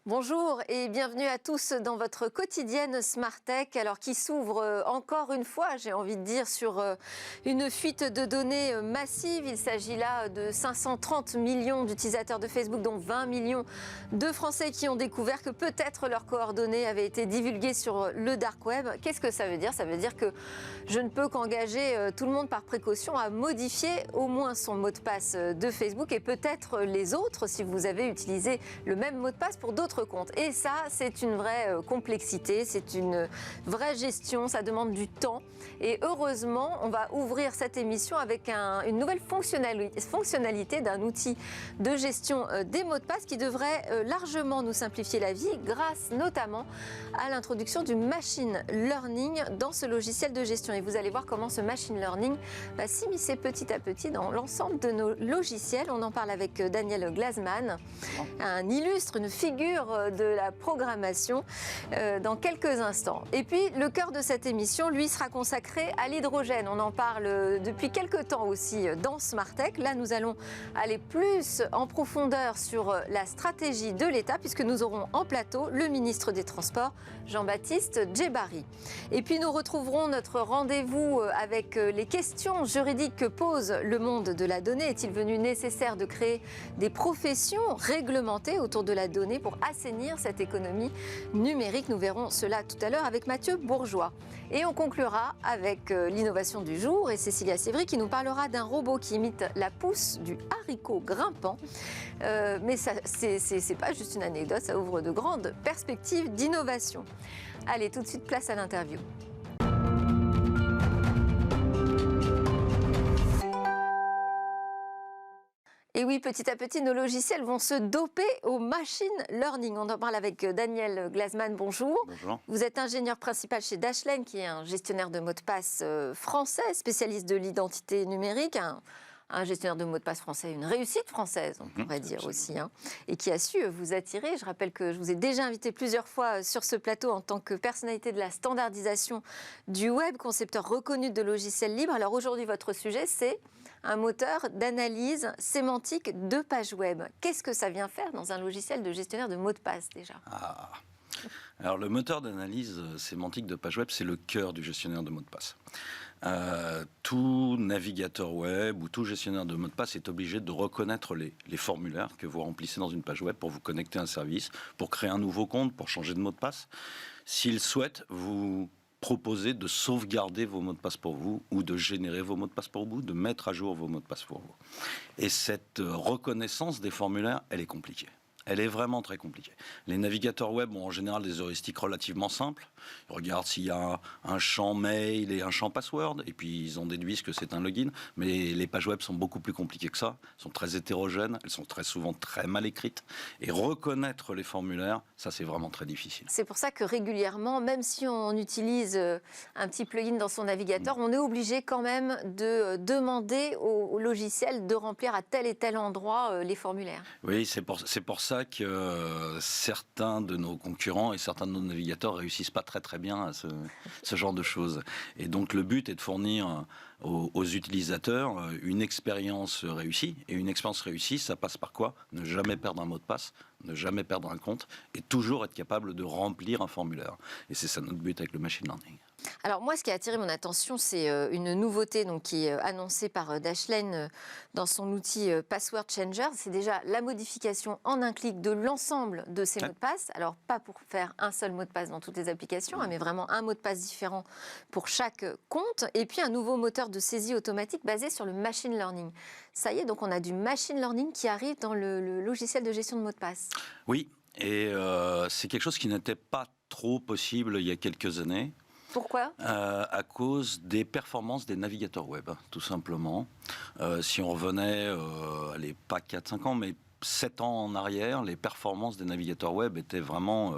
Bonjour et bienvenue à tous dans votre quotidienne Smart Tech, alors qui s'ouvre encore une fois, j'ai envie de dire, sur une fuite de données massive. Il s'agit là de 530 millions d'utilisateurs de Facebook, dont 20 millions de Français qui ont découvert que peut-être leurs coordonnées avaient été divulguées sur le dark web. Qu'est-ce que ça veut dire? Ça veut dire que je ne peux qu'engager tout le monde par précaution à modifier au moins son mot de passe de Facebook et peut-être les autres si vous avez utilisé le même mot de passe pour d'autres comptes. Et ça, c'est une vraie complexité, c'est une vraie gestion, ça demande du temps. Et heureusement, on va ouvrir cette émission avec une nouvelle fonctionnalité d'un outil de gestion des mots de passe qui devrait largement nous simplifier la vie grâce notamment à l'introduction du machine learning dans ce logiciel de gestion. Et vous allez voir comment ce machine learning va s'immiscer petit à petit dans l'ensemble de nos logiciels. On en parle avec Daniel Glasman, un illustre, une figure de la programmation dans quelques instants. Et puis le cœur de cette émission, lui, sera consacré à l'hydrogène. On en parle depuis quelques temps aussi dans Smart Tech. Là, nous allons aller plus en profondeur sur la stratégie de l'État puisque nous aurons en plateau le ministre des Transports, Jean-Baptiste Djebbari. Et puis nous retrouverons notre rendez-vous avec les questions juridiques que pose le monde de la donnée. Est-il venu nécessaire de créer des professions réglementées autour de la donnée pour assainir cette économie numérique? Nous verrons cela tout à l'heure avec Mathieu Bourgeois. Et on conclura avec l'innovation du jour et Cécilia Sévry qui nous parlera d'un robot qui imite la pousse du haricot grimpant. Mais c'est pas juste une anecdote, ça ouvre de grandes perspectives d'innovation. Allez, tout de suite, place à l'interview. Et oui, petit à petit, nos logiciels vont se doper au machine learning. On en parle avec Daniel Glasman. Bonjour. Bonjour. Vous êtes ingénieur principal chez Dashlane, qui est un gestionnaire de mots de passe français, spécialiste de l'identité numérique, un gestionnaire de mots de passe français, une réussite française, on pourrait dire aussi, hein, et qui a su vous attirer. Je rappelle que je vous ai déjà invité plusieurs fois sur ce plateau en tant que personnalité de la standardisation du web, concepteur reconnu de logiciels libres. Alors aujourd'hui, votre sujet, c'est un moteur d'analyse sémantique de page web. Qu'est-ce que ça vient faire dans un logiciel de gestionnaire de mots de passe déjà ? Alors le moteur d'analyse sémantique de page web, c'est le cœur du gestionnaire de mots de passe. Tout navigateur web ou tout gestionnaire de mots de passe est obligé de reconnaître les formulaires que vous remplissez dans une page web pour vous connecter à un service, pour créer un nouveau compte, pour changer de mot de passe. S'il souhaite vous proposer de sauvegarder vos mots de passe pour vous ou de générer vos mots de passe pour vous, de mettre à jour vos mots de passe pour vous. Et cette reconnaissance des formulaires, elle est compliquée. Elle est vraiment très compliquée. Les navigateurs web ont en général des heuristiques relativement simples. Ils regardent s'il y a un champ mail et un champ password, et puis ils en déduisent que c'est un login. Mais les pages web sont beaucoup plus compliquées que ça. Elles sont très hétérogènes, elles sont très souvent très mal écrites. Et reconnaître les formulaires, ça c'est vraiment très difficile. C'est pour ça que régulièrement, même si on utilise un petit plugin dans son navigateur, on est obligé quand même de demander au logiciel de remplir à tel et tel endroit les formulaires. Oui, c'est pour ça que certains de nos concurrents et certains de nos navigateurs réussissent pas très bien à ce genre de choses. Et donc le but est de fournir aux utilisateurs une expérience réussie. Et une expérience réussie, ça passe par quoi? Ne jamais perdre un mot de passe, ne jamais perdre un compte et toujours être capable de remplir un formulaire. Et c'est ça notre but avec le machine learning. Alors moi, ce qui a attiré mon attention, c'est une nouveauté donc, qui est annoncée par Dashlane dans son outil Password Changer. C'est déjà la modification en un clic de l'ensemble de ces mots de passe. Alors pas pour faire un seul mot de passe dans toutes les applications, mais vraiment un mot de passe différent pour chaque compte. Et puis un nouveau moteur de saisie automatique basé sur le machine learning. Ça y est, donc on a du machine learning qui arrive dans le logiciel de gestion de mots de passe. Oui, et c'est quelque chose qui n'était pas trop possible il y a quelques années. Pourquoi ? À cause des performances des navigateurs web, tout simplement. Si on revenait, allez, pas 4-5 ans, mais 7 ans en arrière, les performances des navigateurs web étaient vraiment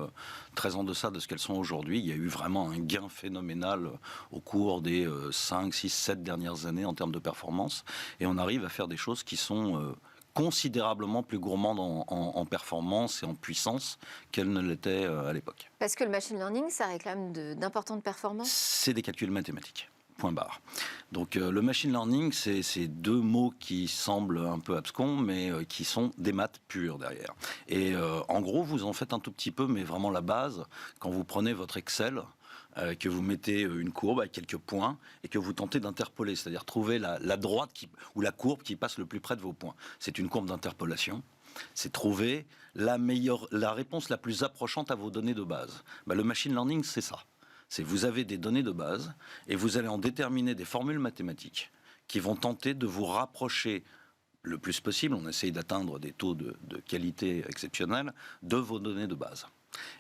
très en deçà de ce qu'elles sont aujourd'hui. Il y a eu vraiment un gain phénoménal au cours des 5, 6, 7 dernières années en termes de performance. Et on arrive à faire des choses qui sont considérablement plus gourmande en performance et en puissance qu'elle ne l'était à l'époque. Parce que le machine learning, ça réclame d'importantes performances ? C'est des calculs mathématiques. point barre. Donc le machine learning, c'est deux mots qui semblent un peu abscons, mais qui sont des maths pures derrière. Et en gros, vous en faites un tout petit peu, mais vraiment la base, quand vous prenez votre Excel, que vous mettez une courbe avec quelques points et que vous tentez d'interpoler, c'est-à-dire trouver la droite ou la courbe qui passe le plus près de vos points. C'est une courbe d'interpolation. C'est trouver la réponse la plus approchante à vos données de base. Le machine learning, c'est ça. Vous avez des données de base et vous allez en déterminer des formules mathématiques qui vont tenter de vous rapprocher le plus possible, on essaye d'atteindre des taux de qualité exceptionnels, de vos données de base.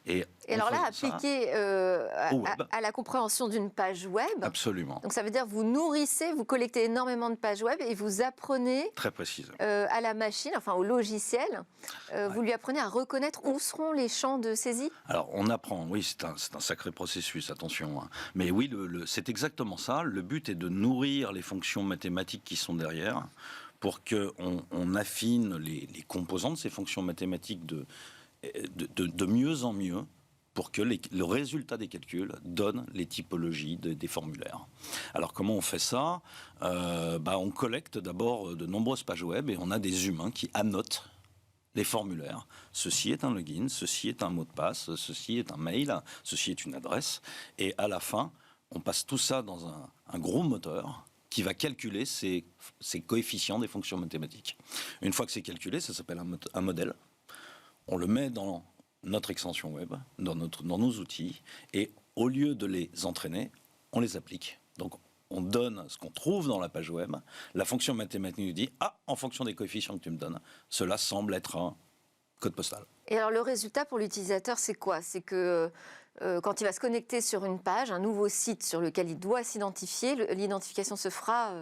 Et alors là, appliqué à la compréhension d'une page web. Absolument. Donc ça veut dire que vous nourrissez, vous collectez énormément de pages web et vous apprenez très précisément à la machine, enfin au logiciel, vous lui apprenez à reconnaître où seront les champs de saisie. Alors on apprend, oui, c'est un sacré processus, attention. Mais oui, c'est exactement ça. Le but est de nourrir les fonctions mathématiques qui sont derrière pour qu'on affine les composants de ces fonctions mathématiques de mieux en mieux pour que le résultat des calculs donne les typologies des formulaires. Alors comment on fait ça ? On collecte d'abord de nombreuses pages web et on a des humains qui annotent les formulaires. Ceci est un login, ceci est un mot de passe, ceci est un mail, ceci est une adresse. Et à la fin, on passe tout ça dans un gros moteur qui va calculer ces coefficients des fonctions mathématiques. Une fois que c'est calculé, ça s'appelle un modèle. On le met dans notre extension web, dans nos outils, et au lieu de les entraîner, on les applique. Donc, on donne ce qu'on trouve dans la page web. La fonction mathématique nous dit « Ah, en fonction des coefficients que tu me donnes, cela semble être un code postal. » Et alors, le résultat pour l'utilisateur, c'est quoi ? C'est que quand il va se connecter sur une page, un nouveau site sur lequel il doit s'identifier, l'identification se fera...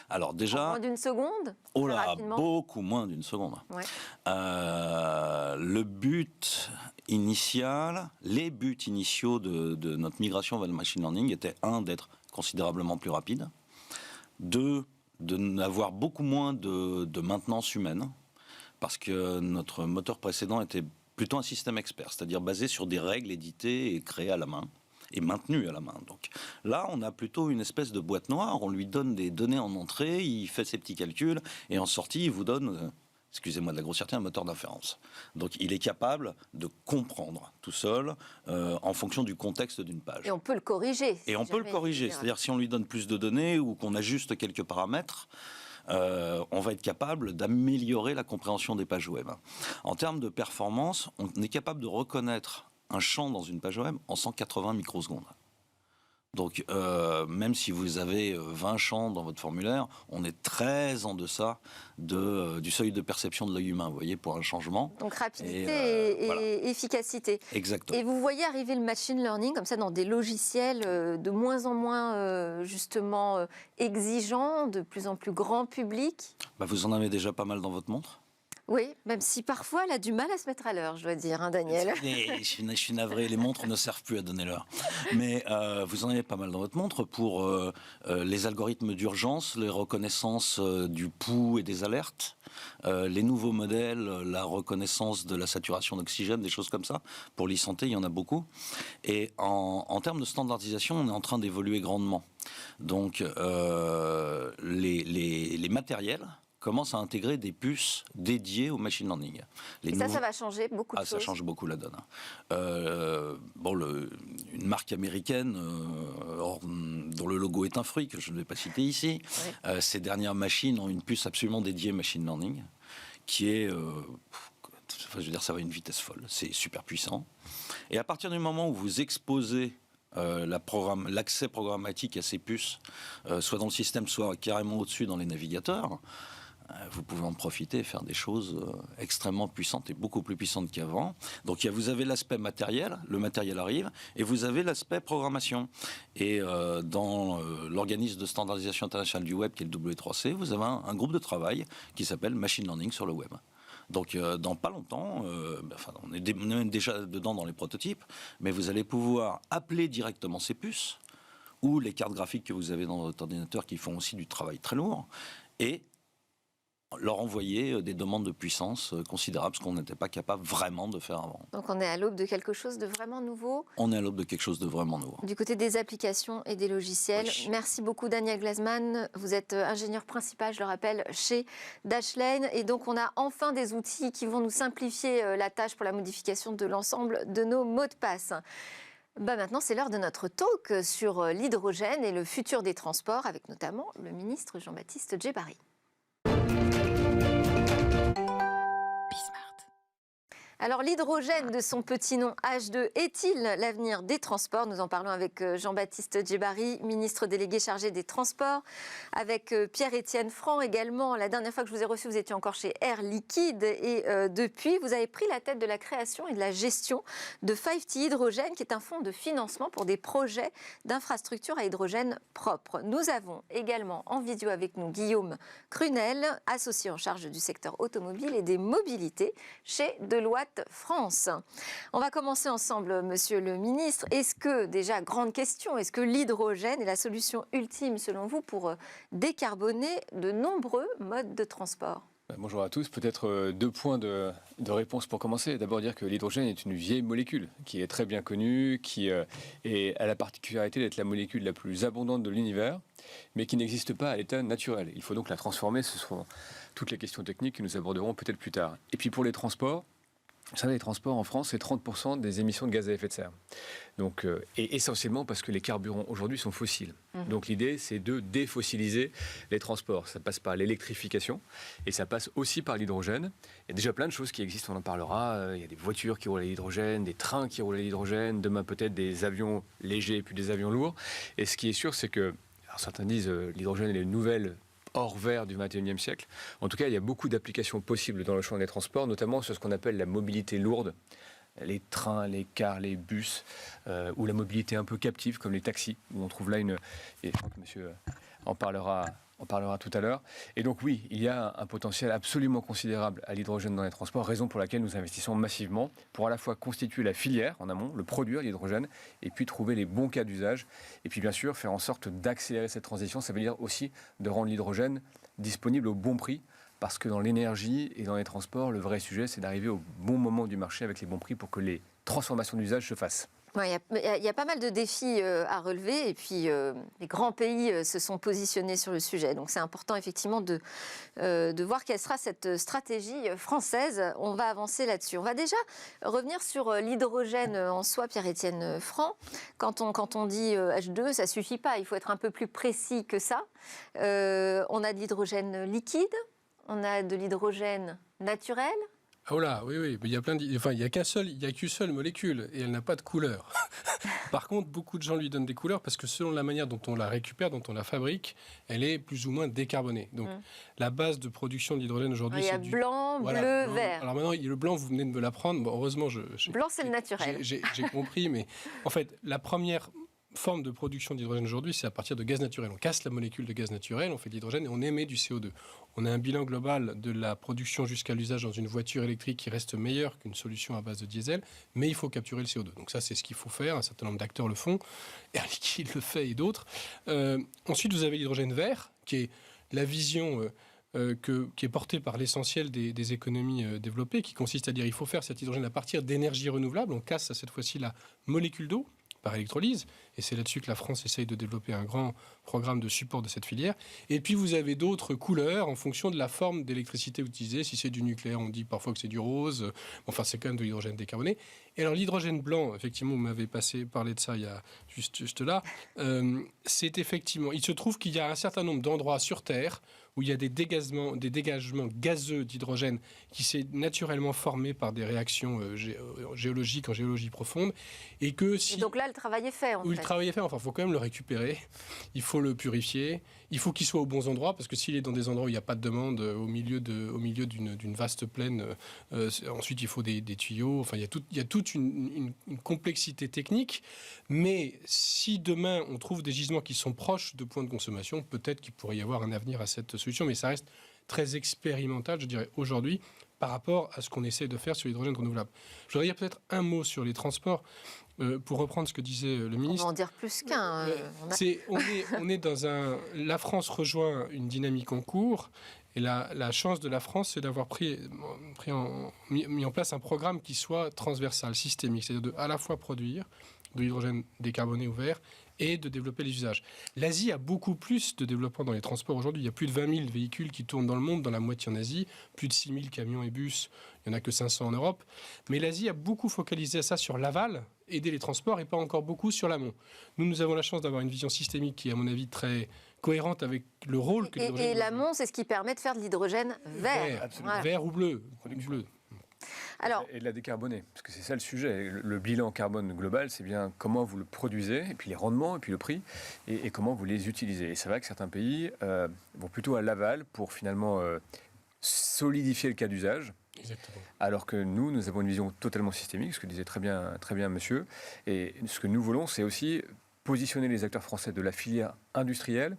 Alors déjà, en moins d'une seconde ? Oh là, beaucoup moins d'une seconde. Ouais. Le but initial, les buts initiaux de notre migration vers le machine learning étaient d'être considérablement plus rapide, de n'avoir beaucoup moins de maintenance humaine, parce que notre moteur précédent était plutôt un système expert, c'est-à-dire basé sur des règles éditées et créées à la main. Et maintenu à la main. Donc là, on a plutôt une espèce de boîte noire. On lui donne des données en entrée, il fait ses petits calculs, et en sortie, il vous donne, excusez-moi de la grossièreté, un moteur d'inférence. Donc il est capable de comprendre tout seul en fonction du contexte d'une page. Et on peut le corriger. Et on peut le corriger. C'est-à-dire si on lui donne plus de données ou qu'on ajuste quelques paramètres, on va être capable d'améliorer la compréhension des pages web. En termes de performance, on est capable de reconnaître un champ dans une page web en 180 microsecondes. Donc, même si vous avez 20 champs dans votre formulaire, on est très en deçà du seuil de perception de l'œil humain, vous voyez, pour un changement. Donc, rapidité et efficacité. Exactement. Et vous voyez arriver le machine learning comme ça dans des logiciels de moins en moins, justement, exigeants, de plus en plus grand public ? Vous en avez déjà pas mal dans votre montre ? Oui, même si parfois elle a du mal à se mettre à l'heure, je dois dire, hein, Daniel. Je suis navré, les montres ne servent plus à donner l'heure. Mais vous en avez pas mal dans votre montre pour les algorithmes d'urgence, les reconnaissances du pouls et des alertes, les nouveaux modèles, la reconnaissance de la saturation d'oxygène, des choses comme ça. Pour l'e-santé, il y en a beaucoup. Et en termes de standardisation, on est en train d'évoluer grandement. Donc, les matériels commence à intégrer des puces dédiées au machine learning. Ça va changer beaucoup de choses. Ça change beaucoup la donne. Une marque américaine dont le logo est un fruit, que je ne vais pas citer ici, oui. Ces dernières machines ont une puce absolument dédiée machine learning, qui est... ça va à une vitesse folle. C'est super puissant. Et à partir du moment où vous exposez l'accès programmatique à ces puces, soit dans le système, soit carrément au-dessus dans les navigateurs, vous pouvez en profiter et faire des choses extrêmement puissantes et beaucoup plus puissantes qu'avant. Donc vous avez l'aspect matériel, le matériel arrive, et vous avez l'aspect programmation. Et dans l'organisme de standardisation internationale du web, qui est le W3C, vous avez un groupe de travail qui s'appelle Machine Learning sur le web. Donc dans pas longtemps, on est même déjà dedans dans les prototypes, mais vous allez pouvoir appeler directement ces puces, ou les cartes graphiques que vous avez dans votre ordinateur qui font aussi du travail très lourd, et leur envoyer des demandes de puissance considérables, ce qu'on n'était pas capable vraiment de faire avant. Donc on est à l'aube de quelque chose de vraiment nouveau. On est à l'aube de quelque chose de vraiment nouveau. Du côté des applications et des logiciels. Oui. Merci beaucoup Daniel Glasman. Vous êtes ingénieur principal, je le rappelle, chez Dashlane. Et donc on a enfin des outils qui vont nous simplifier la tâche pour la modification de l'ensemble de nos mots de passe. Maintenant, c'est l'heure de notre talk sur l'hydrogène et le futur des transports, avec notamment le ministre Jean-Baptiste Djebbari. Alors l'hydrogène de son petit nom H2 est-il l'avenir des transports? Nous en parlons avec Jean-Baptiste Djebbari, ministre délégué chargé des Transports, avec Pierre-Étienne Franc également. La dernière fois que je vous ai reçu, vous étiez encore chez Air Liquide et depuis, vous avez pris la tête de la création et de la gestion de 5T Hydrogène, qui est un fonds de financement pour des projets d'infrastructures à hydrogène propre. Nous avons également en vidéo avec nous Guillaume Crunel, associé en charge du secteur automobile et des mobilités chez Deloitte France. On va commencer ensemble, monsieur le ministre. Est-ce que, déjà, grande question, est-ce que l'hydrogène est la solution ultime, selon vous, pour décarboner de nombreux modes de transport? Bonjour à tous. Peut-être 2 points de réponse pour commencer. D'abord dire que l'hydrogène est une vieille molécule qui est très bien connue, qui a la particularité d'être la molécule la plus abondante de l'univers, mais qui n'existe pas à l'état naturel. Il faut donc la transformer. Ce seront toutes les questions techniques que nous aborderons peut-être plus tard. Et puis pour les transports, vous savez, les transports en France, c'est 30% des émissions de gaz à effet de serre. Donc, et essentiellement parce que les carburants aujourd'hui sont fossiles. Donc l'idée, c'est de défossiliser les transports. Ça passe par l'électrification et ça passe aussi par l'hydrogène. Il y a déjà plein de choses qui existent, on en parlera. Il y a des voitures qui roulent à l'hydrogène, des trains qui roulent à l'hydrogène, demain peut-être des avions légers puis des avions lourds. Et ce qui est sûr, c'est que, alors certains disent l'hydrogène est une nouvelle hors vert du XXIe siècle. En tout cas, il y a beaucoup d'applications possibles dans le champ des transports, notamment sur ce qu'on appelle la mobilité lourde, les trains, les cars, les bus, ou la mobilité un peu captive, comme les taxis, où on trouve là et je crois que monsieur en parlera tout à l'heure. Et donc oui, il y a un potentiel absolument considérable à l'hydrogène dans les transports, raison pour laquelle nous investissons massivement pour à la fois constituer la filière en amont, le produire l'hydrogène, et puis trouver les bons cas d'usage. Et puis bien sûr, faire en sorte d'accélérer cette transition, ça veut dire aussi de rendre l'hydrogène disponible au bon prix, parce que dans l'énergie et dans les transports, le vrai sujet, c'est d'arriver au bon moment du marché avec les bons prix pour que les transformations d'usage se fassent. Il y a pas mal de défis à relever et puis les grands pays se sont positionnés sur le sujet. Donc c'est important effectivement de voir quelle sera cette stratégie française. On va avancer là-dessus. On va déjà revenir sur l'hydrogène en soi, Pierre-Étienne Franc. Quand on dit H2, ça ne suffit pas. Il faut être un peu plus précis que ça. On a de l'hydrogène liquide, on a de l'hydrogène naturel. Oh là, oui, mais il y a il y a qu'une seule molécule et elle n'a pas de couleur. Par contre, beaucoup de gens lui donnent des couleurs parce que selon la manière dont on la récupère, dont on la fabrique, elle est plus ou moins décarbonée. Donc, la base de production de l'hydrogène aujourd'hui, c'est du blanc, bleu, vert. Alors maintenant, le blanc, vous venez de me l'apprendre. Bon, heureusement, blanc, c'est le naturel. J'ai compris, mais en fait, la première forme de production d'hydrogène aujourd'hui, c'est à partir de gaz naturel. On casse la molécule de gaz naturel, on fait de l'hydrogène et on émet du CO2. On a un bilan global de la production jusqu'à l'usage dans une voiture électrique qui reste meilleur qu'une solution à base de diesel, mais il faut capturer le CO2. Donc ça, c'est ce qu'il faut faire. Un certain nombre d'acteurs le font. Air Liquide le fait et d'autres. Ensuite, vous avez l'hydrogène vert, qui est la vision qui est portée par l'essentiel des économies développées, qui consiste à dire qu'il faut faire cet hydrogène à partir d'énergies renouvelables. On casse cette fois-ci la molécule d'eau par électrolyse, et c'est là-dessus que la France essaye de développer un grand programme de support de cette filière. Et puis vous avez d'autres couleurs en fonction de la forme d'électricité utilisée. Si c'est du nucléaire, on dit parfois que c'est du rose, enfin c'est quand même de l'hydrogène décarboné. Et alors l'hydrogène blanc, effectivement, vous m'avez parlé de ça il y a juste là, c'est effectivement, il se trouve qu'il y a un certain nombre d'endroits sur Terre où il y a des dégagements gazeux d'hydrogène qui s'est naturellement formé par des réactions géologiques en géologie profonde. Et donc là, le travail est fait, le travail est fait, enfin, il faut quand même le récupérer, il faut le purifier, il faut qu'il soit aux bons endroits, parce que s'il est dans des endroits où il n'y a pas de demande, au milieu d'une vaste plaine, ensuite il faut des tuyaux, enfin il y a toute une complexité technique, mais si demain on trouve des gisements qui sont proches de points de consommation, peut-être qu'il pourrait y avoir un avenir à cette solution, mais ça reste très expérimental, je dirais, aujourd'hui, par rapport à ce qu'on essaie de faire sur l'hydrogène renouvelable. Je voudrais dire peut-être un mot sur les transports. Pour reprendre ce que disait le On va ministre, en dire plus qu'un. on est dans la France rejoint une dynamique en cours. Et la chance de la France, c'est d'avoir mis en place un programme qui soit transversal, systémique, c'est-à-dire de à la fois produire de l'hydrogène décarboné ou vert et de développer les usages. L'Asie a beaucoup plus de développement dans les transports aujourd'hui. Il y a plus de 20 000 véhicules qui tournent dans le monde, dans la moitié en Asie, plus de 6 000 camions et bus, il n'y en a que 500 en Europe. Mais l'Asie a beaucoup focalisé ça sur l'aval, aider les transports, et pas encore beaucoup sur l'amont. Nous avons la chance d'avoir une vision systémique qui est, à mon avis, très cohérente avec le rôle que l'hydrogène... Et l'amont, c'est ce qui permet de faire de l'hydrogène vert. Absolument. Vert ou bleu. Bleu. Alors, et de la décarboner, parce que c'est ça le sujet. Le bilan carbone global, c'est bien comment vous le produisez, et puis les rendements, et puis le prix, et comment vous les utilisez. Et c'est vrai que certains pays vont plutôt à l'aval pour finalement solidifier le cas d'usage. Exactement. Alors que nous avons une vision totalement systémique, ce que disait très bien monsieur. Et ce que nous voulons, c'est aussi positionner les acteurs français de la filière industrielle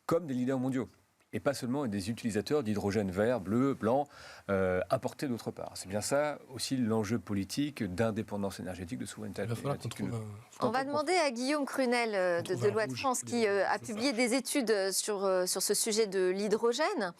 comme des leaders mondiaux. Et pas seulement des utilisateurs d'hydrogène vert, bleu, blanc, importés d'autre part. C'est bien ça aussi l'enjeu politique d'indépendance énergétique, de souveraineté. Il va falloir qu'on trouve On va demander à Guillaume Crunel de Loi de France qui a publié des études sur ce sujet de l'hydrogène.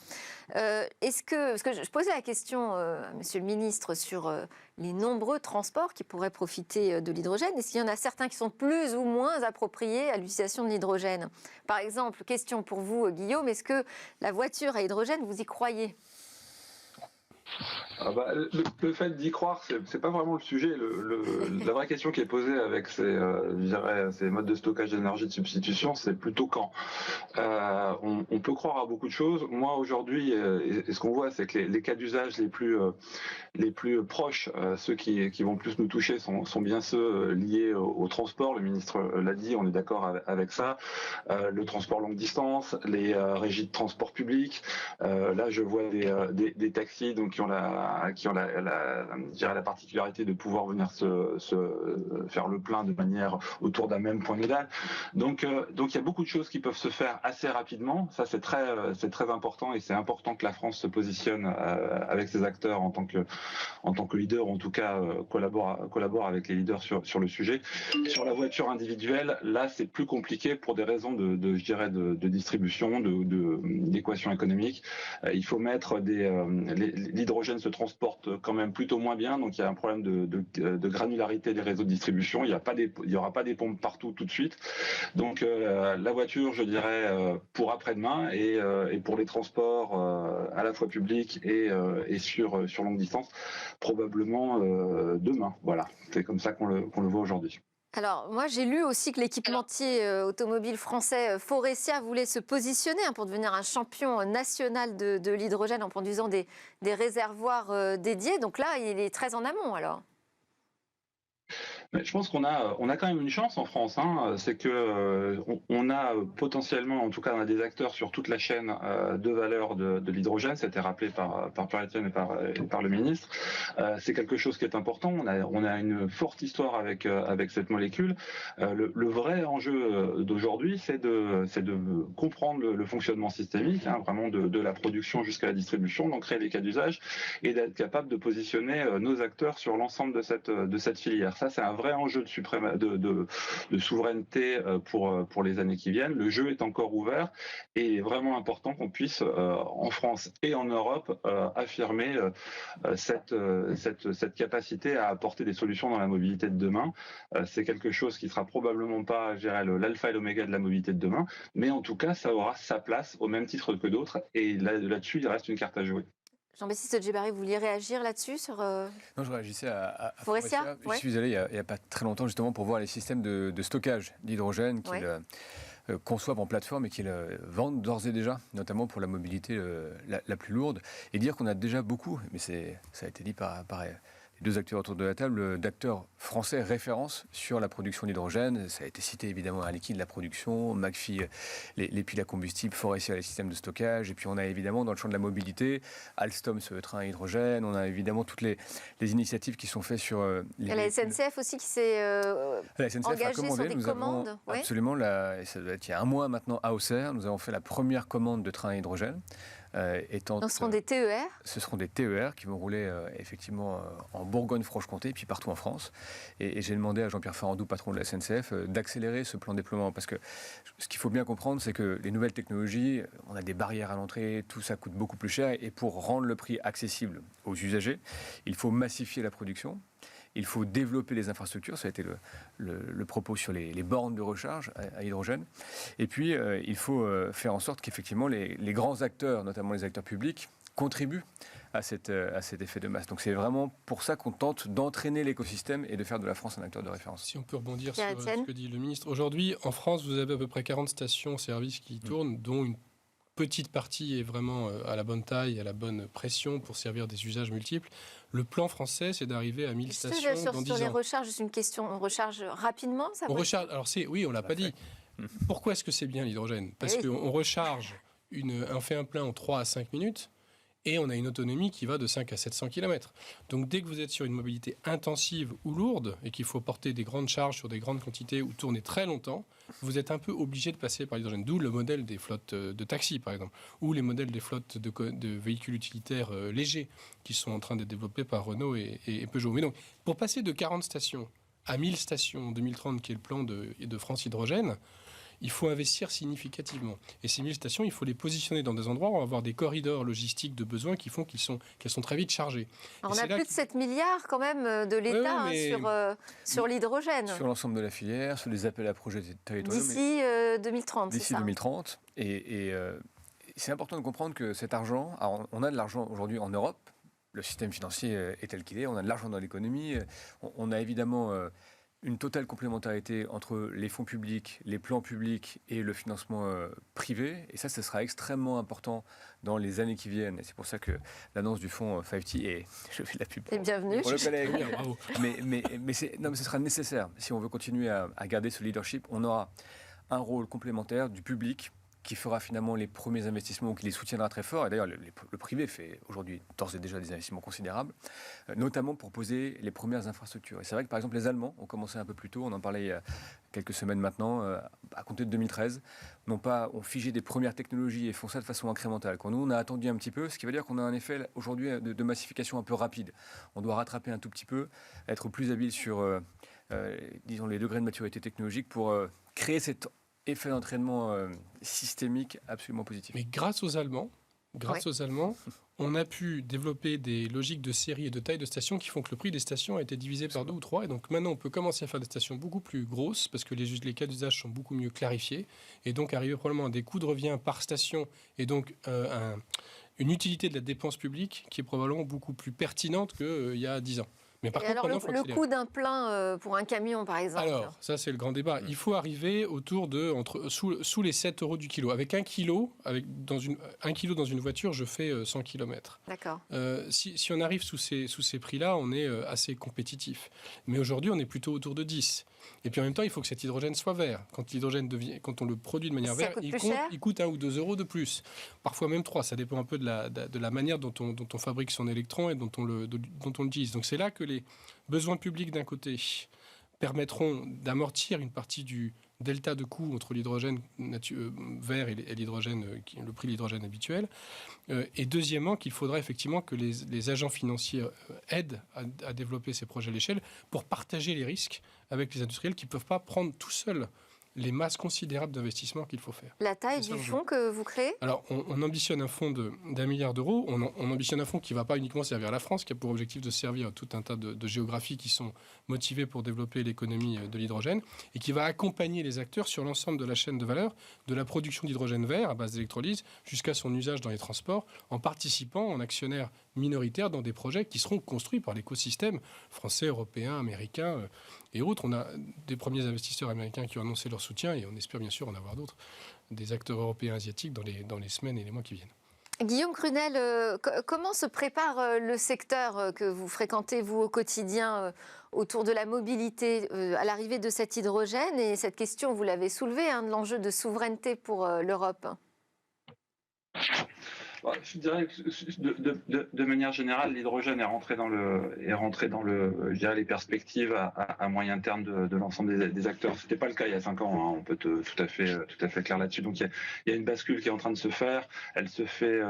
Parce que je posais la question à Monsieur le Ministre sur les nombreux transports qui pourraient profiter de l'hydrogène. Est-ce qu'il y en a certains qui sont plus ou moins appropriés à l'utilisation de l'hydrogène? Par exemple, question pour vous, Guillaume, est-ce que la voiture à hydrogène, vous y croyez? Le fait d'y croire, c'est pas vraiment le sujet. La vraie question qui est posée avec ces modes de stockage d'énergie de substitution, c'est plutôt quand. On peut croire à beaucoup de choses. Moi aujourd'hui, et ce qu'on voit, c'est que les cas d'usage les plus proches, ceux qui vont plus nous toucher, sont bien ceux liés au transport. Le ministre l'a dit, on est d'accord avec ça. Le transport longue distance, les régies de transport public. Là, je vois des taxis donc qui ont la particularité de pouvoir venir se faire le plein de manière autour d'un même point nodal. Donc il y a beaucoup de choses qui peuvent se faire assez rapidement. Ça c'est très important, et c'est important que la France se positionne avec ses acteurs en tant que leader, ou en tout cas collabore avec les leaders sur le sujet. Sur la voiture individuelle, là c'est plus compliqué pour des raisons de distribution, d'équation économique. Il faut mettre l'hydrogène se transporte quand même plutôt moins bien, donc il y a un problème de granularité des réseaux de distribution. Il y aura pas des pompes partout tout de suite. Donc la voiture, je dirais, pour après-demain, et pour les transports à la fois publics et sur longue distance, probablement demain. Voilà, c'est comme ça qu'on le voit aujourd'hui. Alors, moi, j'ai lu aussi que l'équipementier automobile français Faurecia voulait se positionner pour devenir un champion national de l'hydrogène en produisant des réservoirs dédiés. Donc là, il est très en amont, alors. Mais je pense qu'on a quand même une chance en France, hein. C'est que on a potentiellement, en tout cas, on a des acteurs sur toute la chaîne de valeur de l'hydrogène. C'était rappelé par Pierre-Etienne et par le ministre. C'est quelque chose qui est important. On a une forte histoire avec cette molécule. Le vrai enjeu d'aujourd'hui, c'est de comprendre le fonctionnement systémique, hein, vraiment de la production jusqu'à la distribution, d'en créer les cas d'usage et d'être capable de positionner nos acteurs sur l'ensemble de cette filière. Ça, c'est un vrai enjeu de souveraineté pour les années qui viennent. Le jeu est encore ouvert, et il est vraiment important qu'on puisse, en France et en Europe, affirmer cette capacité à apporter des solutions dans la mobilité de demain. C'est quelque chose qui sera probablement pas, je dirais, l'alpha et l'oméga de la mobilité de demain, mais en tout cas, ça aura sa place au même titre que d'autres, et là-dessus, il reste une carte à jouer. Jean-Baptiste Djebbari, vous vouliez réagir là-dessus sur Non, je réagissais à Faurecia. Je suis allé il n'y a pas très longtemps justement pour voir les systèmes de stockage d'hydrogène qu'ils conçoivent en plateforme et qu'ils vendent d'ores et déjà, notamment pour la mobilité la plus lourde. Et dire qu'on a déjà beaucoup, mais ça a été dit par deux acteurs autour de la table, d'acteurs français références sur la production d'hydrogène. Ça a été cité évidemment Air Liquide, la production, McPhy, les piles à combustible, Faurecia, les systèmes de stockage. Et puis on a évidemment dans le champ de la mobilité, Alstom, ce train à hydrogène. On a évidemment toutes les initiatives qui sont faites sur les... La SNCF aussi qui s'est engagée sur des commandes. Absolument, ça doit être il y a un mois maintenant à Auxerre, nous avons fait la première commande de train à hydrogène. étant... Ce seront des TER? Ce seront des TER qui vont rouler effectivement en Bourgogne-Franche-Comté, puis partout en France. Et j'ai demandé à Jean-Pierre Farandou, patron de la SNCF, d'accélérer ce plan de déploiement. Parce que ce qu'il faut bien comprendre, c'est que les nouvelles technologies, on a des barrières à l'entrée, tout ça coûte beaucoup plus cher. Et pour rendre le prix accessible aux usagers, il faut massifier la production. Il faut développer les infrastructures, ça a été le propos sur les bornes de recharge à hydrogène. Et puis, il faut faire en sorte qu'effectivement les grands acteurs, notamment les acteurs publics, contribuent à cet effet de masse. Donc c'est vraiment pour ça qu'on tente d'entraîner l'écosystème et de faire de la France un acteur de référence. Si on peut rebondir sur ce que dit le ministre. Aujourd'hui, en France, vous avez à peu près 40 stations-service qui tournent, dont une petite partie est vraiment à la bonne taille, à la bonne pression pour servir des usages multiples. Le plan français, c'est d'arriver à 1000 stations dans 10 ans. Sur les recharges, juste une question. On recharge rapidement, ça? On recharge. Alors oui, on l'a pas dit. Pourquoi est-ce que c'est bien l'hydrogène? Parce qu'on recharge, on fait un plein en 3 à 5 minutes. Et on a une autonomie qui va de 5 à 700 km. Donc dès que vous êtes sur une mobilité intensive ou lourde et qu'il faut porter des grandes charges sur des grandes quantités ou tourner très longtemps, vous êtes un peu obligé de passer par l'hydrogène. D'où le modèle des flottes de taxis, par exemple, ou les modèles des flottes de véhicules utilitaires légers qui sont en train d'être développés par Renault et Peugeot. Mais donc, pour passer de 40 stations à 1000 stations en 2030, qui est le plan de France Hydrogène, il faut investir significativement. Et ces 1000 stations, il faut les positionner dans des endroits où on va avoir des corridors logistiques de besoins qui font qu'elles sont très vite chargées. Alors on a plus de 7 milliards quand même de l'État sur l'hydrogène. Sur l'ensemble de la filière, sur les appels à projets territoriaux. D'ici 2030, D'ici 2030. Et c'est important de comprendre que cet argent, alors on a de l'argent aujourd'hui en Europe, le système financier est tel qu'il est, on a de l'argent dans l'économie, on a évidemment... une totale complémentarité entre les fonds publics, les plans publics et le financement privé. Et ça sera extrêmement important dans les années qui viennent. Et c'est pour ça que l'annonce du fonds 5T, et je fais de la pub et bienvenue. Pour le collègue. mais ce sera nécessaire. Si on veut continuer à garder ce leadership, on aura un rôle complémentaire du public qui fera finalement les premiers investissements ou qui les soutiendra très fort. Et d'ailleurs, le privé fait aujourd'hui d'ores et déjà des investissements considérables, notamment pour poser les premières infrastructures. Et c'est vrai que par exemple, les Allemands ont commencé un peu plus tôt, on en parlait il y a quelques semaines maintenant, à compter de 2013, ont figé des premières technologies et font ça de façon incrémentale. Quand nous, on a attendu un petit peu, ce qui veut dire qu'on a un effet aujourd'hui de massification un peu rapide. On doit rattraper un tout petit peu, être plus habile sur, disons, les degrés de maturité technologique pour créer cet effet d'entraînement systémique absolument positif. Mais grâce aux Allemands, on a pu développer des logiques de série et de taille de stations qui font que le prix des stations a été divisé par 2 ou 3. Et donc maintenant, on peut commencer à faire des stations beaucoup plus grosses parce que les cas d'usage sont beaucoup mieux clarifiés. Et donc arriver probablement à des coûts de revient par station et donc une utilité de la dépense publique qui est probablement beaucoup plus pertinente qu'il y a 10 ans. Mais par contre, le coût d'un plein pour un camion, par exemple. Alors, ça, c'est le grand débat. Il faut arriver autour de sous les 7 euros du kilo. Avec 1 kilo, dans une voiture, je fais 100 km. D'accord. Si on arrive sous ces prix-là, on est assez compétitif. Mais aujourd'hui, on est plutôt autour de 10. Et puis en même temps, il faut que cet hydrogène soit vert. Quand on le produit de manière verte, il coûte 1 ou 2 euros de plus. Parfois même 3. Ça dépend un peu de la manière dont on fabrique son électron et dont on l'utilise. Donc c'est là que les besoins publics d'un côté permettront d'amortir une partie du delta de coût entre l'hydrogène vert et l'hydrogène, le prix de l'hydrogène habituel. Et deuxièmement, qu'il faudra effectivement que les agents financiers aident à développer ces projets à l'échelle pour partager les risques avec les industriels qui ne peuvent pas prendre tout seuls les masses considérables d'investissements qu'il faut faire. La taille du fonds que vous créez ? Alors, on ambitionne un fonds d'1 milliard d'euros. On ambitionne un fonds qui ne va pas uniquement servir à la France, qui a pour objectif de servir à tout un tas de géographies qui sont motivées pour développer l'économie de l'hydrogène et qui va accompagner les acteurs sur l'ensemble de la chaîne de valeur, de la production d'hydrogène vert à base d'électrolyse jusqu'à son usage dans les transports, en participant en actionnaire minoritaire dans des projets qui seront construits par l'écosystème français, européen, américain et autres. On a des premiers investisseurs américains qui ont annoncé leur soutien et on espère bien sûr en avoir d'autres, des acteurs européens, asiatiques dans les semaines et les mois qui viennent. Guillaume Crunel, comment se prépare le secteur que vous fréquentez, vous, au quotidien, autour de la mobilité, à l'arrivée de cet hydrogène? Et cette question, vous l'avez soulevée, de l'enjeu de souveraineté pour l'Europe. Je dirais que de manière générale, l'hydrogène est rentré dans je dirais, les perspectives à moyen terme de l'ensemble des acteurs. C'était pas le cas il y a 5 ans, hein, on peut tout à fait clair là-dessus. Donc il y a une bascule qui est en train de se faire. Elle se fait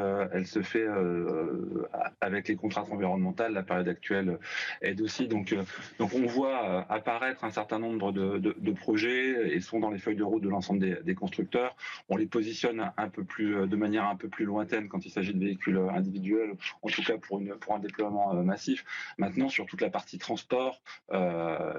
avec les contraintes environnementales. La période actuelle aide aussi. Donc on voit apparaître un certain nombre de projets et sont dans les feuilles de route de l'ensemble des constructeurs. On les positionne de manière un peu plus lointaine quand il s'agit de véhicules individuels, en tout cas pour un déploiement massif. Maintenant, sur toute la partie transport,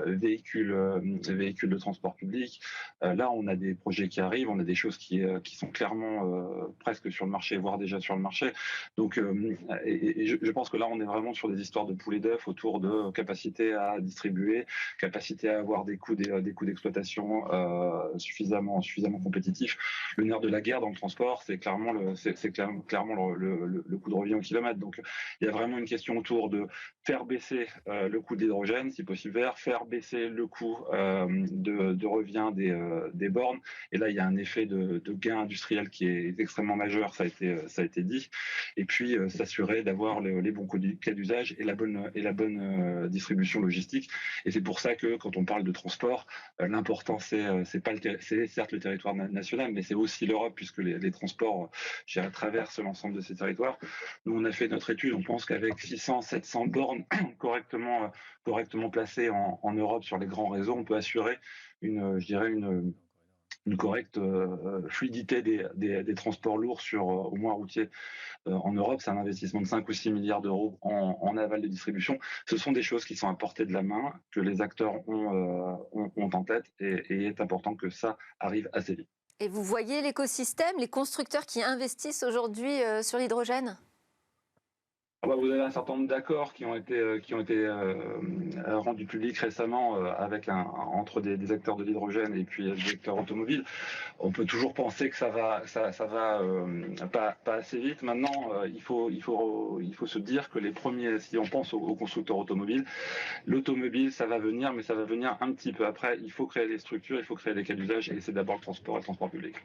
véhicules de transport public, là, on a des projets qui arrivent, on a des choses qui sont clairement presque sur le marché, voire déjà sur le marché. Donc, je pense que là, on est vraiment sur des histoires de poulet d'œuf autour de capacité à distribuer, capacité à avoir des coûts d'exploitation suffisamment compétitifs. Le nerf de la guerre dans le transport, c'est clairement le coût de revient au kilomètre. Donc, il y a vraiment une question autour de faire baisser le coût de l'hydrogène, si possible, faire baisser le coût de revient des bornes. Et là, il y a un effet de gain industriel qui est extrêmement majeur, ça a été dit. Et puis, s'assurer d'avoir les bons cas d'usage et la bonne distribution logistique. Et c'est pour ça que quand on parle de transport, l'important, c'est certes le territoire national, mais c'est aussi l'Europe, puisque les transports traversent l'ensemble de ces territoires. Nous, on a fait notre étude, on pense qu'avec 600-700 bornes correctement placées en Europe sur les grands réseaux, on peut assurer une correcte fluidité des transports lourds au moins routiers en Europe. C'est un investissement de 5 ou 6 milliards d'euros en aval de distribution. Ce sont des choses qui sont à portée de la main, que les acteurs ont en tête, et il est important que ça arrive assez vite. Et vous voyez l'écosystème, les constructeurs qui investissent aujourd'hui sur l'hydrogène ? Vous avez un certain nombre d'accords qui ont été rendus publics récemment entre des acteurs de l'hydrogène et puis des acteurs automobiles. On peut toujours penser que ça va pas assez vite. Maintenant, il faut se dire que les premiers, si on pense aux constructeurs automobiles, l'automobile, ça va venir, mais ça va venir un petit peu après. Il faut créer les structures, il faut créer des cas d'usage, et c'est d'abord le transport public.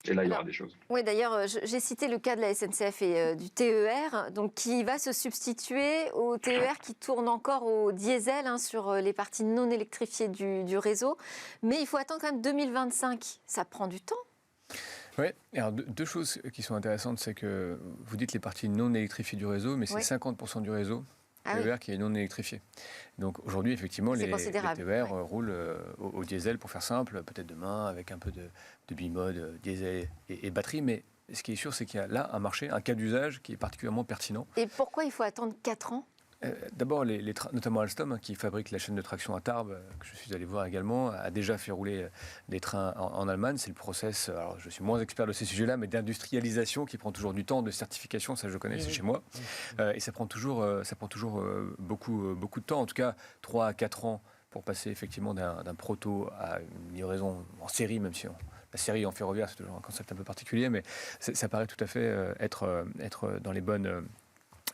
Et là, il y aura des choses. Oui, d'ailleurs, j'ai cité le cas de la SNCF et du TER, donc qui va se substituer au TER qui tourne encore au diesel sur les parties non électrifiées du réseau. Mais il faut attendre quand même 2025. Ça prend du temps. Oui, alors deux choses qui sont intéressantes, c'est que vous dites les parties non électrifiées du réseau, mais c'est 50% du réseau TER qui est non électrifié. Donc aujourd'hui, effectivement, les TER roulent au diesel, pour faire simple, peut-être demain avec un peu de bimode, diesel et batterie, mais ce qui est sûr, c'est qu'il y a là un marché, un cas d'usage qui est particulièrement pertinent. Et pourquoi il faut attendre 4 ans ? D'abord, notamment Alstom, qui fabrique la chaîne de traction à Tarbes, que je suis allé voir également, a déjà fait rouler des trains en Allemagne. C'est le process, alors je suis moins expert de ces sujets-là, mais d'industrialisation qui prend toujours du temps, de certification, ça je connais, c'est chez moi. Et ça prend toujours beaucoup de temps, en tout cas 3 à 4 ans pour passer effectivement d'un proto à une livraison en série, même si la série en ferroviaire, c'est toujours un concept un peu particulier, mais ça paraît tout à fait être dans les bonnes...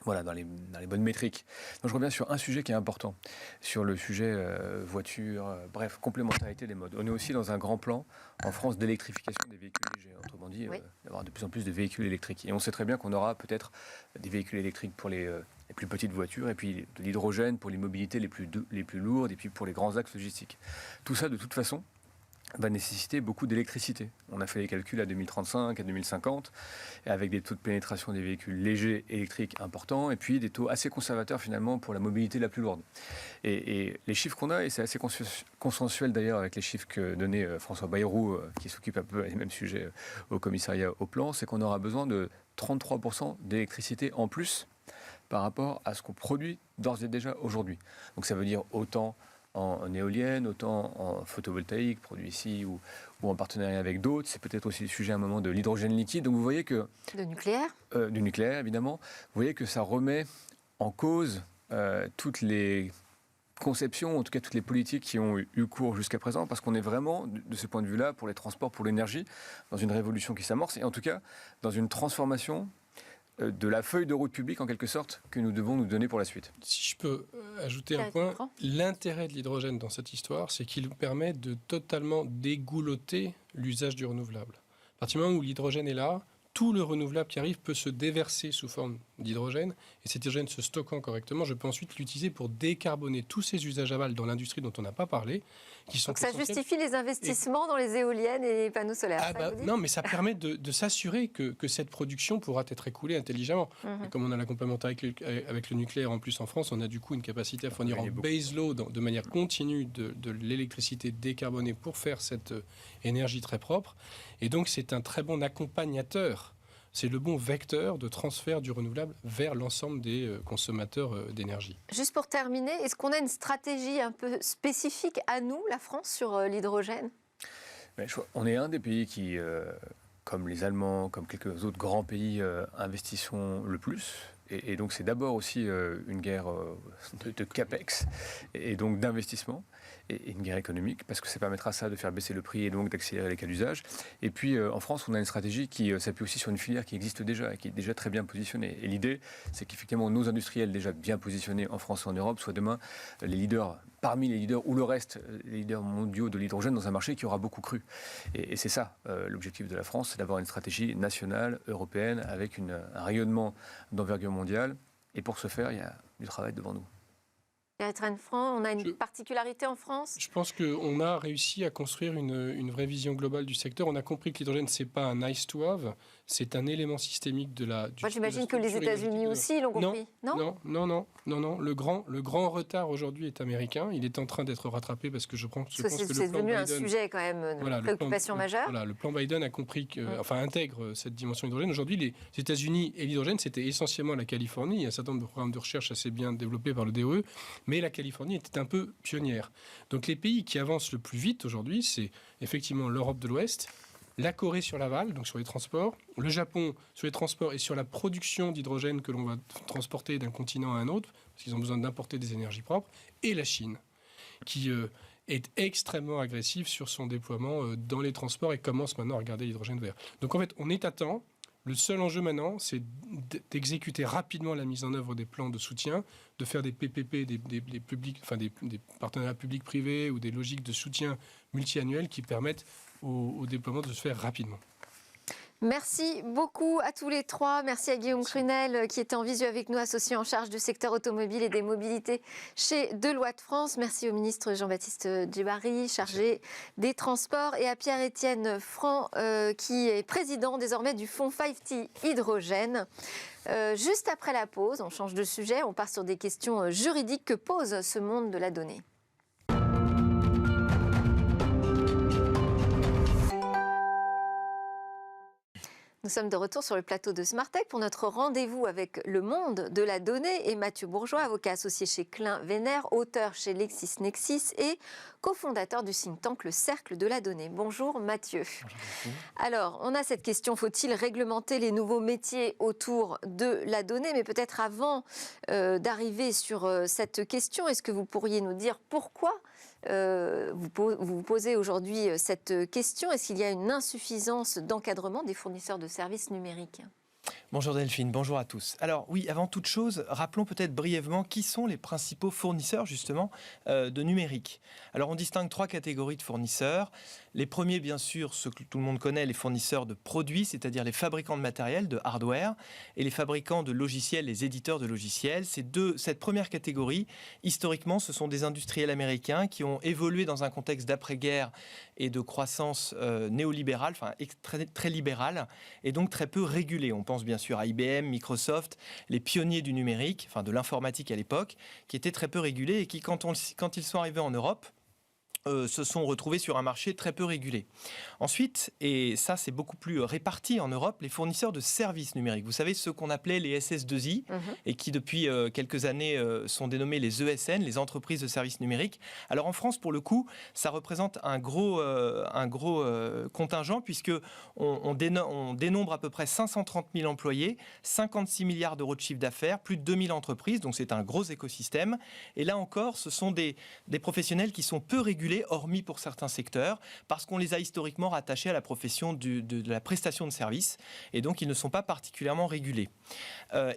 dans les bonnes métriques. Donc je reviens sur un sujet qui est important, sur le sujet voiture, bref, complémentarité des modes. On est aussi dans un grand plan en France d'électrification des véhicules légers, autrement dit, d'avoir de plus en plus de véhicules électriques. Et on sait très bien qu'on aura peut-être des véhicules électriques pour les plus petites voitures, et puis de l'hydrogène pour les mobilités les plus lourdes, et puis pour les grands axes logistiques. Tout ça, de toute façon, va nécessiter beaucoup d'électricité. On a fait les calculs à 2035, à 2050, avec des taux de pénétration des véhicules légers électriques importants, et puis des taux assez conservateurs finalement pour la mobilité la plus lourde. Et les chiffres qu'on a, et c'est assez consensuel d'ailleurs avec les chiffres que donnait François Bayrou, qui s'occupe un peu des mêmes sujets au commissariat au plan, c'est qu'on aura besoin de 33% d'électricité en plus par rapport à ce qu'on produit d'ores et déjà aujourd'hui. Donc ça veut dire autant en éolienne, autant en photovoltaïque, produit ici ou en partenariat avec d'autres. C'est peut-être aussi le sujet à un moment de l'hydrogène liquide. Donc vous voyez que... De nucléaire. Du nucléaire, évidemment. Vous voyez que ça remet en cause toutes les conceptions, en tout cas toutes les politiques qui ont eu cours jusqu'à présent, parce qu'on est vraiment, de ce point de vue-là, pour les transports, pour l'énergie, dans une révolution qui s'amorce, et en tout cas dans une transformation de la feuille de route publique, en quelque sorte, que nous devons nous donner pour la suite. Si je peux ajouter un point, l'intérêt de l'hydrogène dans cette histoire, c'est qu'il permet de totalement dégouloter l'usage du renouvelable. À partir du moment où l'hydrogène est là, tout le renouvelable qui arrive peut se déverser sous forme d'hydrogène, et cet hydrogène se stockant correctement, je peux ensuite l'utiliser pour décarboner tous ces usages aval dans l'industrie dont on n'a pas parlé, qui sont Donc ça essentiels. justifie les investissements dans les éoliennes et les panneaux solaires. Ah bah, non, mais ça permet de s'assurer que cette production pourra être écoulée intelligemment. Et comme on a la complémentarité avec le nucléaire en plus en France, on a du coup une capacité à fournir en base load de manière continue de l'électricité décarbonée pour faire cette énergie très propre. Et donc c'est un très bon accompagnateur. C'est le bon vecteur de transfert du renouvelable vers l'ensemble des consommateurs d'énergie. Juste pour terminer, est-ce qu'on a une stratégie un peu spécifique à nous, la France, sur l'hydrogène ? On est un des pays qui, comme les Allemands, comme quelques autres grands pays, investissons le plus. Et donc c'est d'abord aussi une guerre de capex et donc d'investissement et une guerre économique parce que ça permettra ça de faire baisser le prix et donc d'accélérer les cas d'usage. Et puis en France, on a une stratégie qui s'appuie aussi sur une filière qui existe déjà et qui est déjà très bien positionnée. Et l'idée, c'est qu'effectivement nos industriels déjà bien positionnés en France et en Europe soient demain les leaders, parmi les leaders ou le reste, les leaders mondiaux de l'hydrogène dans un marché qui aura beaucoup cru. Et c'est ça l'objectif de la France, c'est d'avoir une stratégie nationale, européenne, avec un rayonnement d'envergure mondiale. Et pour ce faire, il y a du travail devant nous. Eric Renfran, on a une particularité en France ? Je pense qu'on a réussi à construire une vraie vision globale du secteur. On a compris que l'hydrogène, ce n'est pas un nice to have, c'est un élément systémique de la... Moi, j'imagine que les États-Unis aussi l'ont compris, non ? Non. Le grand retard aujourd'hui est américain. Il est en train d'être rattrapé parce que je pense que le plan Biden... C'est devenu un sujet quand même de préoccupation majeure. Le plan Biden a compris, intègre cette dimension hydrogène. Aujourd'hui, les États-Unis et l'hydrogène, c'était essentiellement la Californie. Il y a un certain nombre de programmes de recherche assez bien développés par le DOE, mais la Californie était un peu pionnière. Donc les pays qui avancent le plus vite aujourd'hui, c'est effectivement l'Europe de l'Ouest, la Corée sur l'aval, donc sur les transports, le Japon sur les transports et sur la production d'hydrogène que l'on va transporter d'un continent à un autre, parce qu'ils ont besoin d'importer des énergies propres, et la Chine, qui est extrêmement agressive sur son déploiement dans les transports et commence maintenant à regarder l'hydrogène vert. Donc en fait, on est à temps. Le seul enjeu maintenant, c'est d'exécuter rapidement la mise en œuvre des plans de soutien, de faire des PPP, des partenariats publics-privés ou des logiques de soutien multi-annuels qui permettent au déploiement de se faire rapidement. Merci beaucoup à tous les trois. Merci à Guillaume Crunel qui était en visu avec nous, associé en charge du secteur automobile et des mobilités chez Deloitte France. Merci au ministre Jean-Baptiste Djebbari, chargé des transports, et à Pierre-Étienne Franc qui est président désormais du fonds 5T Hydrogène. Juste après la pause, on change de sujet, on part sur des questions juridiques que pose ce monde de la donnée. Nous sommes de retour sur le plateau de Smartech pour notre rendez-vous avec le monde de la donnée et Mathieu Bourgeois, avocat associé chez Klein Vénère, auteur chez LexisNexis et cofondateur du think tank Le Cercle de la Donnée. Bonjour Mathieu. Bonjour. Alors, on a cette question, faut-il réglementer les nouveaux métiers autour de la donnée ? Mais peut-être avant d'arriver sur cette question, est-ce que vous pourriez nous dire pourquoi vous posez aujourd'hui cette question? Est-ce qu'il y a une insuffisance d'encadrement des fournisseurs de services numériques? Bonjour Delphine, bonjour à tous. Alors oui, avant toute chose, rappelons peut-être brièvement qui sont les principaux fournisseurs justement de numérique. Alors on distingue 3 catégories de fournisseurs. Les premiers, bien sûr, ceux que tout le monde connaît, les fournisseurs de produits, c'est-à-dire les fabricants de matériel, de hardware, et les fabricants de logiciels, les éditeurs de logiciels. Cette première catégorie, historiquement, ce sont des industriels américains qui ont évolué dans un contexte d'après-guerre et de croissance néolibérale, enfin très, très libérale, et donc très peu régulée. On pense bien sûr à IBM, Microsoft, les pionniers du numérique, enfin de l'informatique à l'époque, qui étaient très peu régulés et qui, quand ils sont arrivés en Europe, se sont retrouvés sur un marché très peu régulé. Ensuite, et ça c'est beaucoup plus réparti en Europe, les fournisseurs de services numériques. Vous savez, ceux qu'on appelait les SS2I et qui depuis quelques années sont dénommés les ESN, les entreprises de services numériques. Alors en France, pour le coup, ça représente un gros contingent puisque on dénombre à peu près 530 000 employés, 56 milliards d'euros de chiffre d'affaires, plus de 2000 entreprises, donc c'est un gros écosystème. Et là encore, ce sont des professionnels qui sont peu régulés régulés, hormis pour certains secteurs, parce qu'on les a historiquement rattachés à la profession de la prestation de services, et donc ils ne sont pas particulièrement régulés.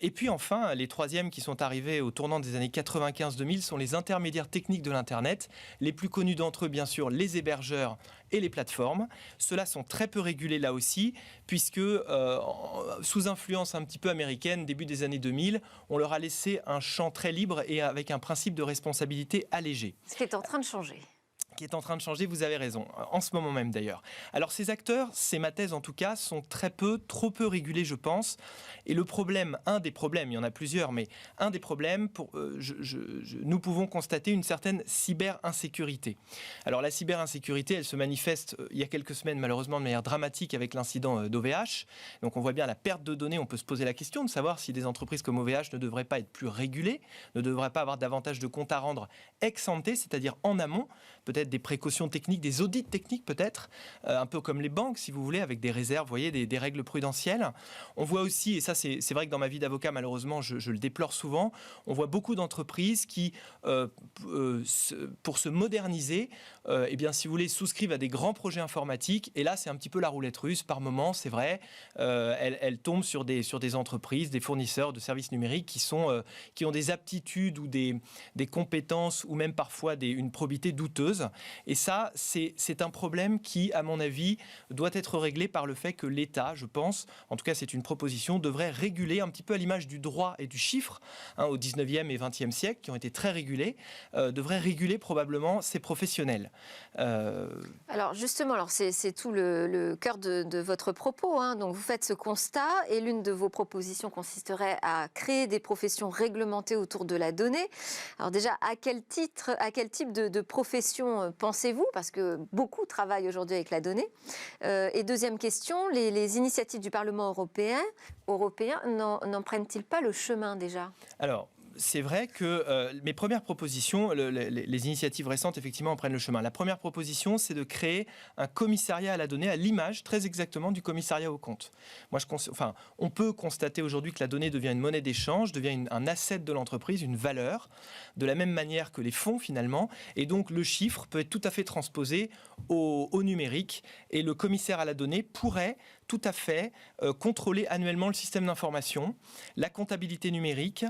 Et puis enfin, les troisièmes qui sont arrivés au tournant des années 95-2000 sont les intermédiaires techniques de l'Internet. Les plus connus d'entre eux, bien sûr, les hébergeurs et les plateformes. Ceux-là sont très peu régulés là aussi, puisque sous influence un petit peu américaine, début des années 2000, on leur a laissé un champ très libre et avec un principe de responsabilité allégé. Ce qui est en train de changer. Qui est en train de changer, vous avez raison, en ce moment même d'ailleurs. Alors ces acteurs, c'est ma thèse en tout cas, sont trop peu régulés je pense. Et le problème, un des problèmes, il y en a plusieurs, mais un des problèmes, nous pouvons constater une certaine cyber-insécurité. Alors la cyber-insécurité, elle se manifeste il y a quelques semaines malheureusement de manière dramatique avec l'incident d'OVH. Donc on voit bien la perte de données, on peut se poser la question de savoir si des entreprises comme OVH ne devraient pas être plus régulées, ne devraient pas avoir davantage de comptes à rendre ex ante, c'est-à-dire en amont, peut-être des précautions techniques, des audits techniques peut-être, un peu comme les banques si vous voulez, avec des réserves, vous voyez, des règles prudentielles. On voit aussi, et ça c'est vrai que dans ma vie d'avocat malheureusement je le déplore souvent, on voit beaucoup d'entreprises qui, pour se moderniser, eh bien, si vous voulez, souscrivent à des grands projets informatiques, et là c'est un petit peu la roulette russe par moment, c'est vrai, elles tombent sur des entreprises, des fournisseurs de services numériques qui ont des aptitudes ou des compétences ou même parfois une probité douteuse. Et ça, c'est un problème qui, à mon avis, doit être réglé par le fait que l'État, je pense, en tout cas c'est une proposition, devrait réguler un petit peu à l'image du droit et du chiffre, au 19e et 20e siècle, qui ont été très régulés, devrait réguler probablement ces professionnels. Alors justement, c'est tout le cœur de votre propos. Donc vous faites ce constat et l'une de vos propositions consisterait à créer des professions réglementées autour de la donnée. Alors déjà, à quel type de profession pensez-vous? Parce que beaucoup travaillent aujourd'hui avec la donnée. Et deuxième question, les initiatives du Parlement européen n'en prennent-ils pas le chemin déjà? Alors, c'est vrai que mes premières propositions, les initiatives récentes, effectivement, en prennent le chemin. La première proposition, c'est de créer un commissariat à la donnée à l'image, très exactement, du commissariat au compte. On peut constater aujourd'hui que la donnée devient une monnaie d'échange, devient un asset de l'entreprise, une valeur, de la même manière que les fonds, finalement. Et donc, le chiffre peut être tout à fait transposé au numérique. Et le commissaire à la donnée pourrait tout à fait contrôler annuellement le système d'information, la comptabilité numérique,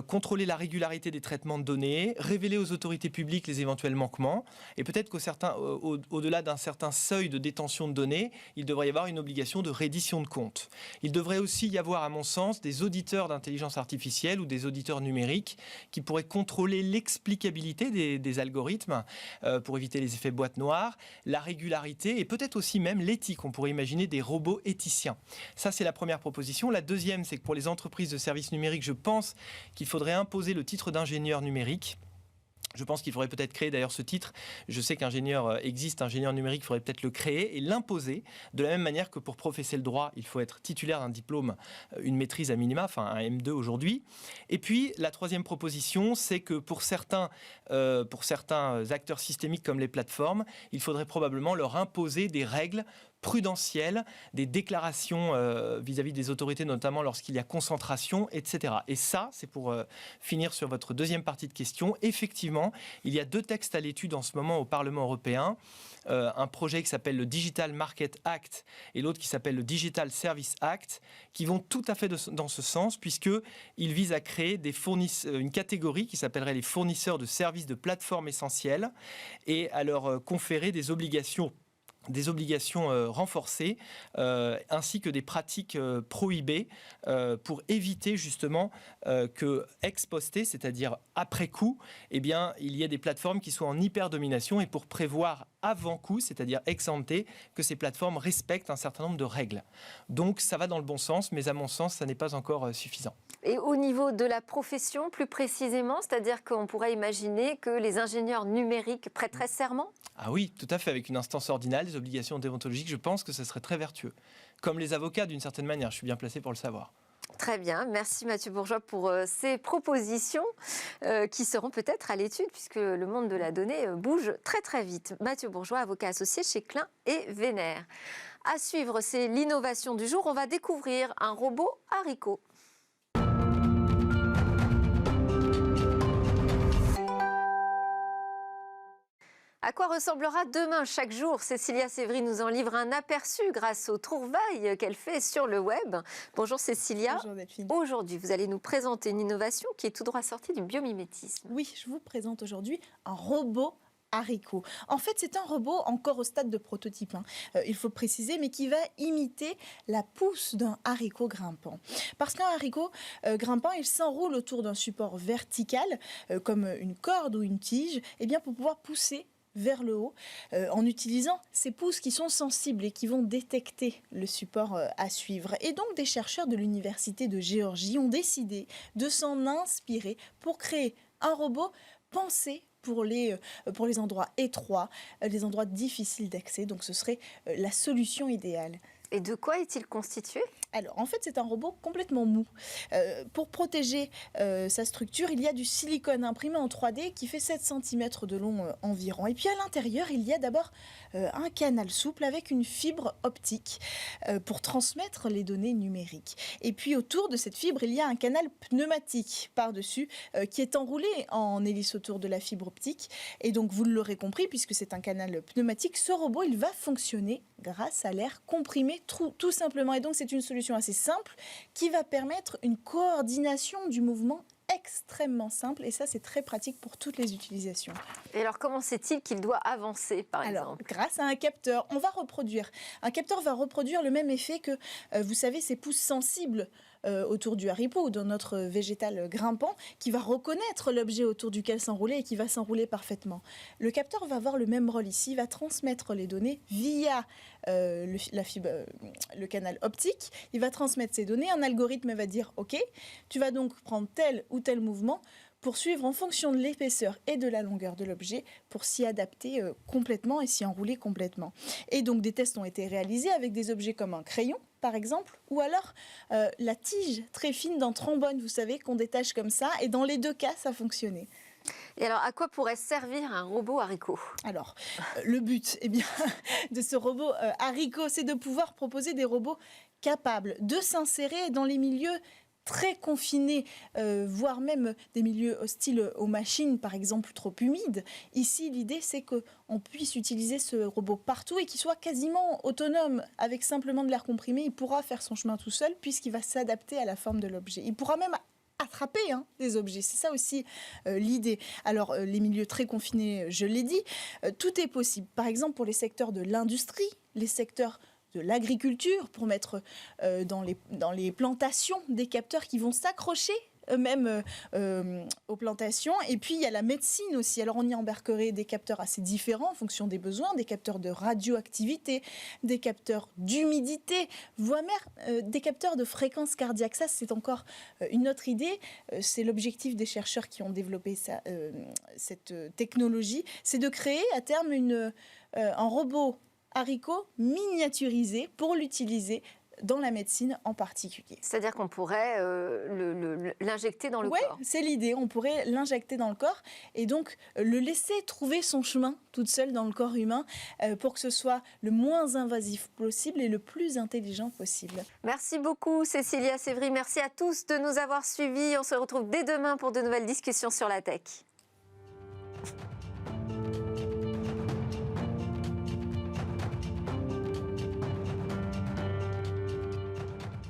contrôler la régularité des traitements de données, révéler aux autorités publiques les éventuels manquements, et peut-être qu'au-delà d'un certain seuil de détention de données, il devrait y avoir une obligation de reddition de comptes. Il devrait aussi y avoir, à mon sens, des auditeurs d'intelligence artificielle ou des auditeurs numériques qui pourraient contrôler l'explicabilité des algorithmes pour éviter les effets boîte noire, la régularité et peut-être aussi même l'éthique. On pourrait imaginer des robots éthiciens. Ça, c'est la première proposition. La deuxième, c'est que pour les entreprises de services numériques, je pense qu'il faudrait imposer le titre d'ingénieur numérique. Je pense qu'il faudrait peut-être créer d'ailleurs ce titre. Je sais qu'ingénieur numérique, il faudrait peut-être le créer et l'imposer de la même manière que pour professer le droit, il faut être titulaire d'un diplôme, une maîtrise à minima, enfin un M2 aujourd'hui. Et puis la troisième proposition, c'est que pour certains acteurs systémiques comme les plateformes, il faudrait probablement leur imposer des règles prudentielles, des déclarations vis-à-vis des autorités, notamment lorsqu'il y a concentration, etc. Et ça, c'est pour finir sur votre deuxième partie de question. Effectivement, il y a 2 textes à l'étude en ce moment au Parlement européen. Un projet qui s'appelle le Digital Market Act et l'autre qui s'appelle le Digital Service Act, qui vont tout à fait dans ce sens, puisqu'ils visent à créer une catégorie qui s'appellerait les fournisseurs de services de plateformes essentielles et à leur conférer des obligations renforcées, ainsi que des pratiques prohibées pour éviter justement que ex poste, c'est-à-dire après coup, eh bien, il y ait des plateformes qui soient en hyper-domination et pour prévoir avant coup, c'est-à-dire ex ante, que ces plateformes respectent un certain nombre de règles. Donc ça va dans le bon sens, mais à mon sens, ça n'est pas encore suffisant. Et au niveau de la profession, plus précisément, c'est-à-dire qu'on pourrait imaginer que les ingénieurs numériques prêteraient serment? Ah oui, tout à fait, avec une instance ordinale, des obligations déontologiques, je pense que ce serait très vertueux. Comme les avocats, d'une certaine manière, je suis bien placé pour le savoir. Très bien, merci Mathieu Bourgeois pour ces propositions qui seront peut-être à l'étude puisque le monde de la donnée bouge très très vite. Mathieu Bourgeois, avocat associé chez Klein et Vénère. À suivre, c'est l'innovation du jour. On va découvrir un robot haricot. À À quoi ressemblera demain chaque jour? Cécilia Sévry nous en livre un aperçu grâce aux trouvailles qu'elle fait sur le web. Bonjour Cécilia. Bonjour Delphine. Aujourd'hui, vous allez nous présenter une innovation qui est tout droit sortie du biomimétisme. Oui, je vous présente aujourd'hui un robot haricot. En fait, c'est un robot encore au stade de prototype, il faut préciser, mais qui va imiter la pousse d'un haricot grimpant. Parce qu'un haricot grimpant, il s'enroule autour d'un support vertical, comme une corde ou une tige, et bien pour pouvoir pousser vers le haut, en utilisant ces pouces qui sont sensibles et qui vont détecter le support à suivre. Et donc, des chercheurs de l'Université de Géorgie ont décidé de s'en inspirer pour créer un robot pensé pour les endroits étroits, les endroits difficiles d'accès. Donc, ce serait la solution idéale. Et de quoi est-il constitué? Alors, en fait, c'est un robot complètement mou. Pour protéger sa structure, il y a du silicone imprimé en 3D qui fait 7 cm de long environ. Et puis, à l'intérieur, il y a d'abord un canal souple avec une fibre optique pour transmettre les données numériques. Et puis, autour de cette fibre, il y a un canal pneumatique par-dessus qui est enroulé en hélice autour de la fibre optique. Et donc, vous l'aurez compris, puisque c'est un canal pneumatique, ce robot, il va fonctionner grâce à l'air comprimé tout simplement. Et donc, c'est une solution assez simple qui va permettre une coordination du mouvement extrêmement simple, et ça c'est très pratique pour toutes les utilisations. Et alors comment sait-il qu'il doit avancer par exemple? Grâce à un capteur, un capteur va reproduire le même effet que, vous savez, ces pouces sensibles autour du haricot ou dans notre végétal grimpant, qui va reconnaître l'objet autour duquel s'enrouler et qui va s'enrouler parfaitement. Le capteur va avoir le même rôle ici, il va transmettre les données via le canal optique. Il va transmettre ces données, un algorithme va dire « Ok, tu vas donc prendre tel ou tel mouvement » pour suivre en fonction de l'épaisseur et de la longueur de l'objet, pour s'y adapter complètement et s'y enrouler complètement. Et donc des tests ont été réalisés avec des objets comme un crayon, par exemple, ou alors la tige très fine d'un trombone, vous savez, qu'on détache comme ça, et dans les deux cas, ça fonctionnait. Et alors, à quoi pourrait servir un robot haricot? Alors, le but de ce robot haricot, c'est de pouvoir proposer des robots capables de s'insérer dans les milieux très confinés, voire même des milieux hostiles aux machines, par exemple trop humides. Ici, l'idée, c'est qu'on puisse utiliser ce robot partout et qu'il soit quasiment autonome. Avec simplement de l'air comprimé, il pourra faire son chemin tout seul puisqu'il va s'adapter à la forme de l'objet. Il pourra même attraper des objets. C'est ça aussi l'idée. Alors, les milieux très confinés, je l'ai dit, tout est possible. Par exemple, pour les secteurs de l'industrie, les secteurs de l'agriculture, pour mettre dans les plantations des capteurs qui vont s'accrocher même aux plantations. Et puis, il y a la médecine aussi. Alors, on y embarquerait des capteurs assez différents en fonction des besoins, des capteurs de radioactivité, des capteurs d'humidité, voire même des capteurs de fréquence cardiaque. Ça, c'est encore une autre idée. C'est l'objectif des chercheurs qui ont développé cette technologie. C'est de créer à terme un robot haricot miniaturisé pour l'utiliser dans la médecine en particulier. C'est-à-dire qu'on pourrait l'injecter dans le corps. Oui, c'est l'idée. On pourrait l'injecter dans le corps et donc le laisser trouver son chemin toute seule dans le corps humain pour que ce soit le moins invasif possible et le plus intelligent possible. Merci beaucoup Cécilia Sévry. Merci à tous de nous avoir suivis. On se retrouve dès demain pour de nouvelles discussions sur la tech.